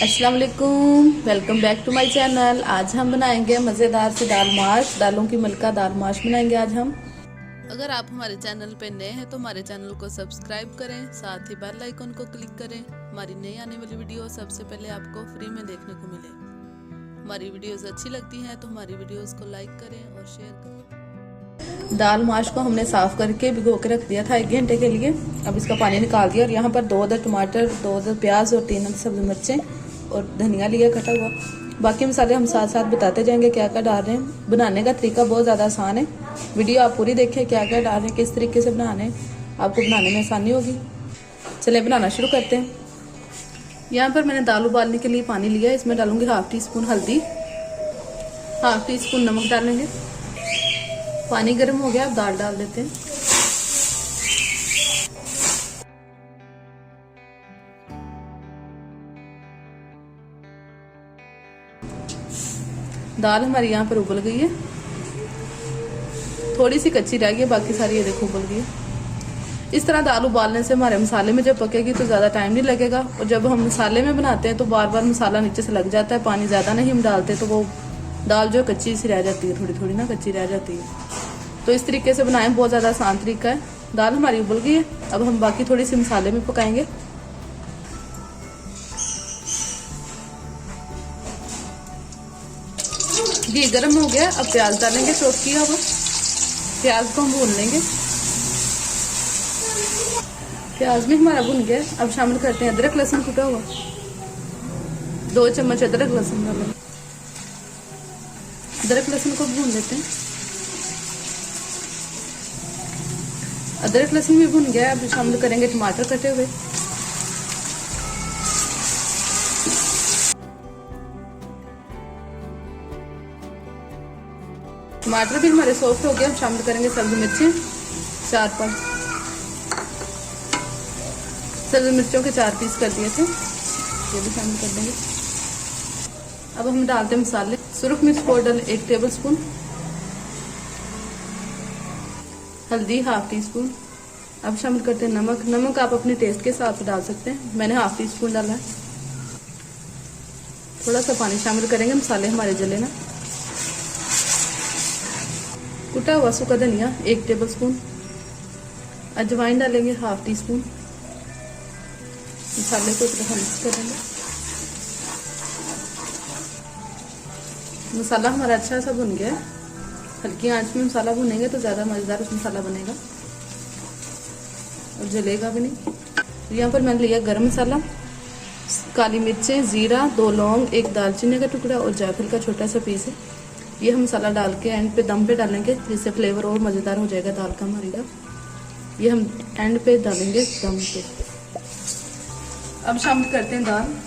अस्सलाम वालेकुम, welcome back to my channel. आज हम बनाएंगे मज़ेदार से दाल माश, दालों की मलका दाल माश बनाएंगे आज हम। अगर आप हमारे चैनल पे नए हैं तो हमारे चैनल को सब्सक्राइब करें, साथ ही बेल आइकन को क्लिक करें। हमारी नई आने वाली वीडियो सबसे पहले आपको फ्री में देखने को मिले। हमारी वीडियोस अच्छी लगती हैं तो हमारी वीडियोस को लाइक करें और शेयर करें। दाल माश को हमने साफ करके भिगो के रख दिया था 1 घंटे के लिए। अब इसका पानी निकाल दिया और यहाँ पर 2 अदर टमाटर, 2 अदर प्याज और 3 अदर सब्जी मिर्चें और धनिया लिया कटा हुआ। बाकी मसाले हम साथ साथ बताते जाएंगे क्या क्या डाल रहे हैं। बनाने का तरीका बहुत ज़्यादा आसान है, वीडियो आप पूरी देखें क्या क्या डाल रहे हैं, किस तरीके से बनाने हैं, आपको बनाने में आसानी होगी। चलिए बनाना शुरू करते हैं। यहाँ पर मैंने दाल उबालने के लिए पानी लिया, इसमें डालूंगी ½ टी स्पून हल्दी, ½ टी स्पून नमक डालेंगे। पानी गर्म हो गया, अब दाल डाल देते हैं। दाल हमारी यहाँ पर उबल गई है, थोड़ी सी कच्ची रह गई है, बाकी सारी ये देखो उबल गई है। इस तरह दाल उबालने से हमारे मसाले में जब पकेगी तो ज़्यादा टाइम नहीं लगेगा। और जब हम मसाले में बनाते हैं तो बार बार मसाला नीचे से लग जाता है, पानी ज़्यादा नहीं हम डालते तो वो दाल जो कच्ची सी रह जाती है, थोड़ी थोड़ी ना कच्ची रह जाती है। तो इस तरीके से बनाएं, बहुत ज़्यादा आसान तरीका है। दाल हमारी उबल गई है, अब हम बाकी थोड़ी सी मसाले में पकाएंगे। घी गर्म हो गया, अब प्याज डालेंगे चॉप किया हुआ। प्याज को हम भून लेंगे। प्याज भी हमारा भुन गया, अब शामिल करते हैं अदरक लहसुन कुटा हुआ। 2 चम्मच अदरक लहसुन डालेंगे। अदरक लहसुन को भून लेते हैं। अदरक लहसुन भी भुन गया, अब शामिल करेंगे टमाटर कटे हुए। टमाटर भी हमारे सॉफ्ट हो गए, हम शामिल करेंगे सब्जी मिर्चें 4-5। सब्जी मिर्चों के 4 पीस कर दिए थे, ये भी शामिल कर देंगे। अब हम डालते हैं मसाले। सुरख मिर्च पाउडर 1 टेबल स्पून, हल्दी ½ टी स्पून। अब शामिल करते हैं नमक। नमक आप अपने टेस्ट के हिसाब से डाल सकते हैं, मैंने ½ टी स्पून डाला है। थोड़ा सा पानी शामिल करेंगे, मसाले हमारे जले ना। कुटा हुआ सूखा धनिया 1 टेबल स्पून। अजवाइन डालेंगे ½ टी स्पून। मसाले को थोड़ा मिक्स करेंगे। मसाला हमारा अच्छा सा भुन गया है। हल्की आंच में मसाला भुनेंगे तो ज़्यादा मज़ेदार मसाला बनेगा और जलेगा भी नहीं। यहाँ पर मैंने लिया गरम मसाला, काली मिर्चें, ज़ीरा, 2 लौंग, 1 दालचीनी का टुकड़ा और जायफल का छोटा सा पीस है। ये हम मसाला डाल के एंड पे दम पे डालेंगे, जिससे फ्लेवर और मज़ेदार हो जाएगा दाल का हमारी का। ये हम एंड पे डालेंगे दम पे। अब शामिल करते हैं दाल।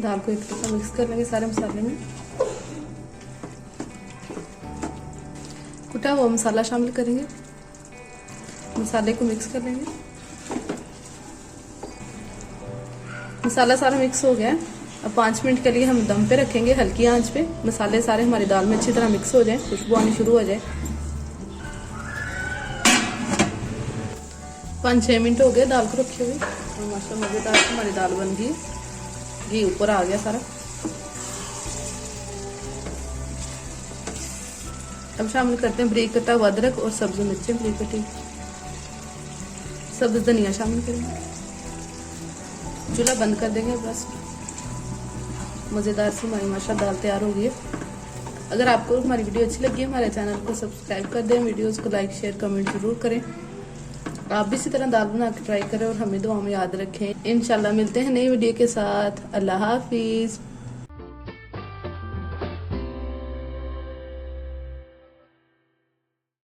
दाल को एक तरह मिक्स कर लेंगे सारे मसाले में। कुटा हुआ मसाला शामिल करेंगे, मसाले को मिक्स कर लेंगे। मसाला सारा मिक्स हो गया है, अब 5 मिनट के लिए हम दम पे रखेंगे हल्की आंच पे। मसाले सारे हमारी दाल में अच्छी तरह मिक्स हो जाए, खुशबू आनी शुरू हो जाए। 5-6 मिनट हो गए दाल को रखे हुए और माशाल्लाह मज़ेदार हमारी दाल बन गई। घी ऊपर आ गया सारा। अब शामिल करते हैं बारीक कटा हुआ अदरक और सब्जी मिर्चें बारीक कटी। सब्ज धनिया शामिल करेंगे। चूल्हा बंद कर देंगे, बस मज़ेदार सी हमारी माशाल्लाह दाल तैयार हो गई है। अगर आपको हमारी वीडियो अच्छी लगी है, हमारे चैनल को सब्सक्राइब कर दें, वीडियोस को लाइक शेयर कमेंट जरूर करें। आप भी इसी तरह दाल बना के ट्राई करें और हमें दुआ में याद रखें। इंशाल्लाह मिलते हैं नई वीडियो के साथ। अल्लाह हाफिज़।